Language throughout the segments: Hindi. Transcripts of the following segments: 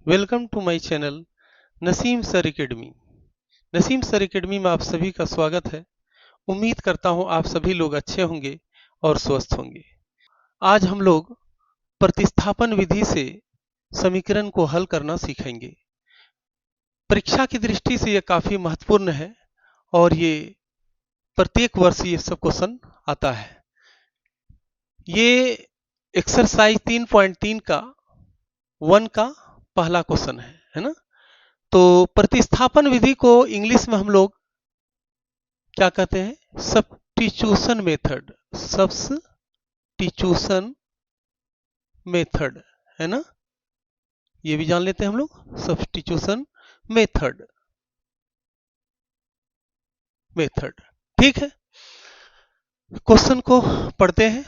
Welcome to my channel Naseem sir academy. Naseem sir academy में आप सभी का स्वागत है। उम्मीद करता हूं आप सभी लोग अच्छे होंगे और स्वस्थ होंगे। आज हम लोग प्रतिस्थापन विधि से समीकरण को हल करना सीखेंगे। परीक्षा की दृष्टि से यह काफी महत्वपूर्ण है और ये प्रत्येक वर्ष ये सब क्वेश्चन आता है। ये एक्सरसाइज 3.3 का 1 का पहला क्वेश्चन है ना। तो प्रतिस्थापन विधि को इंग्लिश में हम लोग क्या कहते हैं? Substitution method. सब्स्टिट्यूशन मेथड है ना, ये भी जान लेते हैं हम लोग। सब्स्टिट्यूशन मेथड मेथड ठीक है। क्वेश्चन को पढ़ते हैं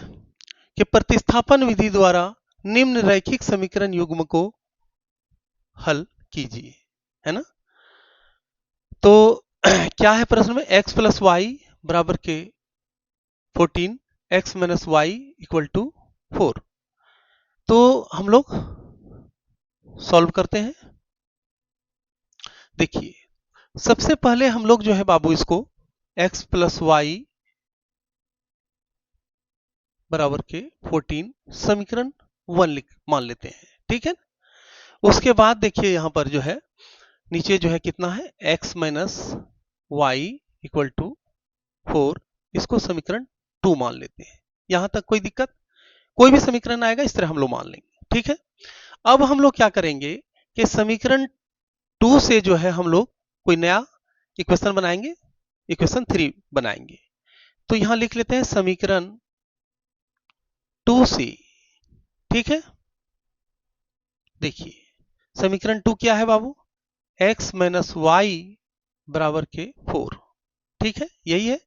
कि प्रतिस्थापन विधि द्वारा निम्न रैखिक समीकरण युग्म को हल कीजिए, है ना। तो क्या है प्रश्न में? x प्लस वाई बराबर के 14, x minus y equal to 4। तो हम लोग सॉल्व करते हैं। देखिए, सबसे पहले हम लोग जो है बाबू इसको x प्लस वाई बराबर के 14 समीकरण 1 मान लेते हैं, ठीक है। उसके बाद देखिए यहां पर जो है नीचे जो है कितना है? x minus y equal to 4, इसको समीकरण 2 मान लेते हैं। यहां तक कोई दिक्कत? कोई भी समीकरण आएगा इस तरह हम लोग मान लेंगे, ठीक है। अब हम लोग क्या करेंगे कि समीकरण 2 से जो है हम लोग कोई नया इक्वेशन बनाएंगे, इक्वेशन 3 बनाएंगे। तो यहां लिख लेते हैं समीकरण 2 से, ठीक है। देखिए समीकरण 2 क्या है बाबू? x माइनस वाई बराबर के 4, ठीक है, यही है।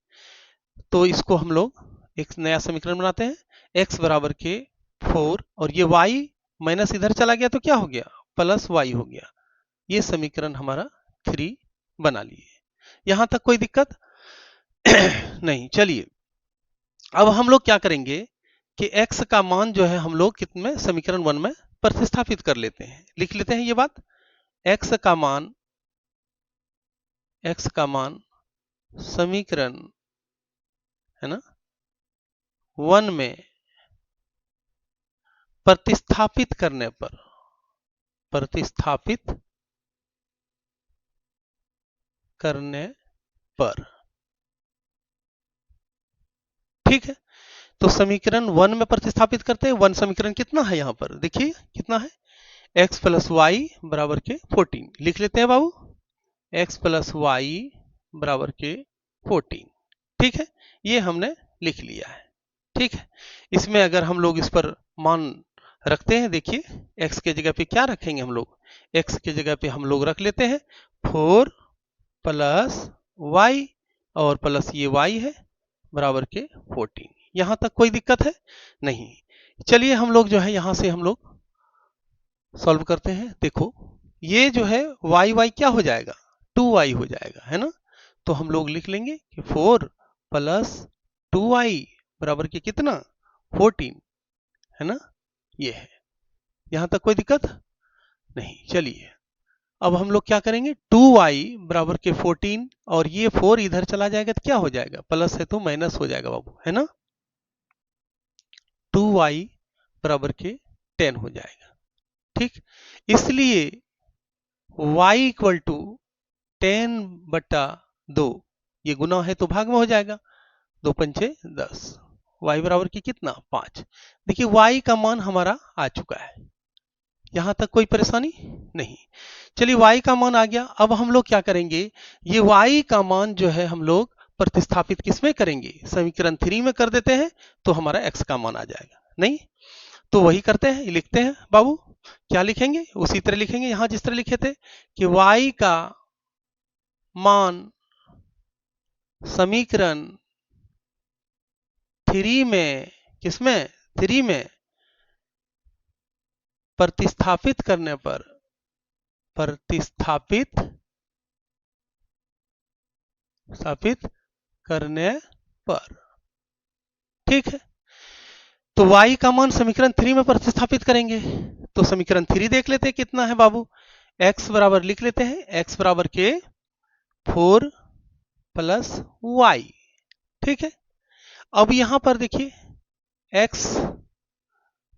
तो इसको हम लोग एक नया समीकरण बनाते हैं। x बराबर के 4 और ये y माइनस इधर चला गया तो क्या हो गया? प्लस y हो गया। ये समीकरण हमारा 3 बना लिए। यहां तक कोई दिक्कत नहीं। चलिए अब हम लोग क्या करेंगे कि x का मान जो है हम लोग कितने समीकरण 1 में प्रतिस्थापित कर लेते हैं। लिख लेते हैं ये बात। x का मान समीकरण है ना 1 में प्रतिस्थापित करने पर ठीक है। तो समीकरण 1 में प्रतिस्थापित करते हैं। 1 समीकरण कितना है यहां पर? देखिए कितना है? x प्लस वाई बराबर के 14 लिख लेते हैं बाबू। x प्लस वाई बराबर के 14, ठीक है, ये हमने लिख लिया है, ठीक है। इसमें अगर हम लोग इस पर मान रखते हैं, देखिए x के जगह पे क्या रखेंगे हम लोग? x के जगह पे हम लोग रख लेते हैं 4 प्लस वाई और प्लस ये y है बराबर के 14। यहां तक कोई दिक्कत है नहीं। चलिए हम लोग जो है यहां से हम लोग सॉल्व करते हैं। देखो ये जो है y क्या हो जाएगा? 2y हो जाएगा, है ना। तो हम लोग लिख लेंगे कि 4 प्लस 2y बराबर के कितना? 14, है ना, ये है। यहां तक कोई दिक्कत नहीं। चलिए अब हम लोग क्या करेंगे? 2y बराबर के 14 और ये 4 इधर चला जाएगा तो क्या हो जाएगा? प्लस है तो माइनस हो जाएगा बाबू, है ना। 2y बराबर के 10 हो जाएगा, ठीक। इसलिए y इक्वल टू 10/2, ये गुना है तो भाग में हो जाएगा। 2 पंचे 10, y बराबर की कितना? 5। देखिए y का मान हमारा आ चुका है। यहां तक कोई परेशानी नहीं। चलिए y का मान आ गया। अब हम लोग क्या करेंगे? ये y का मान जो है हम लोग प्रतिस्थापित किसमें करेंगे? समीकरण 3 में कर देते हैं तो हमारा x का मान आ जाएगा। नहीं तो वही करते हैं, लिखते हैं बाबू। क्या लिखेंगे? उसी तरह लिखेंगे यहां जिस तरह लिखे थे कि y का मान समीकरण 3 में, किसमें? 3 में प्रतिस्थापित करने पर ठीक है। तो y का मान समीकरण 3 में प्रतिस्थापित करेंगे। तो समीकरण 3 देख लेते हैं कितना है बाबू। x बराबर लिख लेते हैं, x बराबर के 4 प्लस y। ठीक है, अब यहां पर देखिए x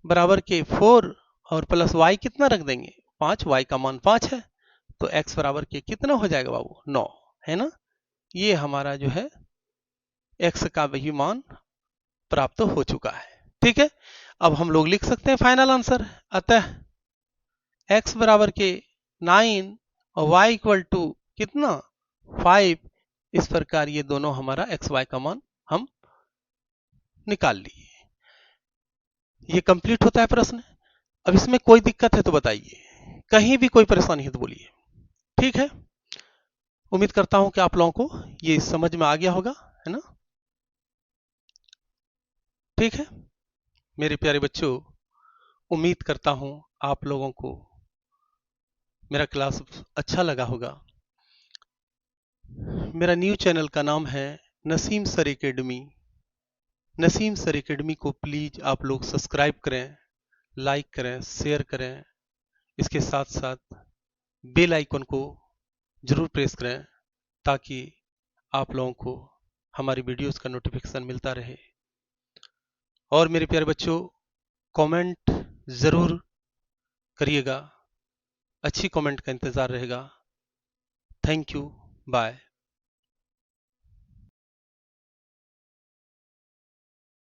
बराबर के 4 और प्लस y कितना रख देंगे 5, y का मान 5 है, तो x बराबर के कितना हो जाएगा बाबू 9, है ना। ये हमारा जो है x का वही मान प्राप्त हो चुका है। ठीक है, अब हम लोग लिख सकते हैं फाइनल आंसर। अतः x बराबर के 9 और y इक्वल टू कितना 5, इस प्रकार ये दोनों हमारा x y का मान हम निकाल लिए। ये कंप्लीट होता है प्रश्न। अब इसमें कोई दिक्कत है तो बताइए, कहीं भी कोई परेशानी है तो बोलिए। ठीक है, उम्मीद करता हूं कि आप लोगों को ये समझ में आ गया होगा, है ना। ठीक है मेरे प्यारे बच्चों, उम्मीद करता हूं आप लोगों को मेरा क्लास अच्छा लगा होगा। मेरा न्यू चैनल का नाम है Naseem sir academy. Naseem sir academy को प्लीज आप लोग सब्सक्राइब करें, लाइक करें, शेयर करें। इसके साथ साथ बेल आइकन को जरूर प्रेस करें ताकि आप लोगों को हमारी वीडियोस का नोटिफिकेशन मिलता रहे। और मेरे प्यारे बच्चों, कमेंट ज़रूर करिएगा, अच्छी कमेंट का इंतज़ार रहेगा। Thank you, bye.